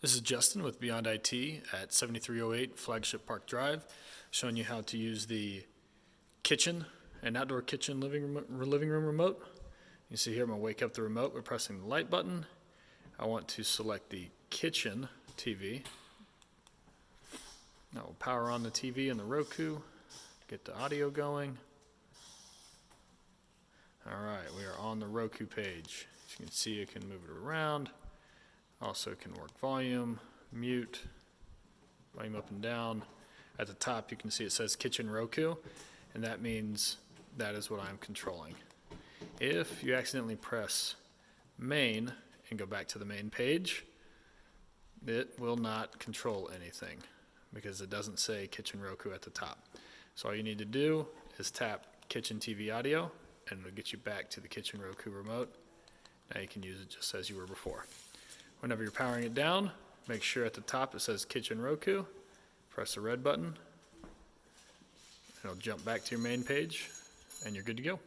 This is Justin with Beyond IT at 7308 Flagship Park Drive, showing you how to use the kitchen and outdoor kitchen living room remote. You see here I'm going to wake up the remote by pressing the light button. I want to select the kitchen TV. Now we'll power on the TV and the Roku, get the audio going. Alright, we are on the Roku page. As you can see, I can move it around. Also can work volume, mute, volume up and down. At the top you can see it says Kitchen Roku, and that means that is what I'm controlling. If you accidentally press main and go back to the main page, it will not control anything because it doesn't say Kitchen Roku at the top. So all you need to do is tap Kitchen TV Audio and it'll get you back to the Kitchen Roku remote. Now you can use it just as you were before. Whenever you're powering it down, make sure at the top it says Kitchen Roku. Press the red button. It'll jump back to your main page, and you're good to go.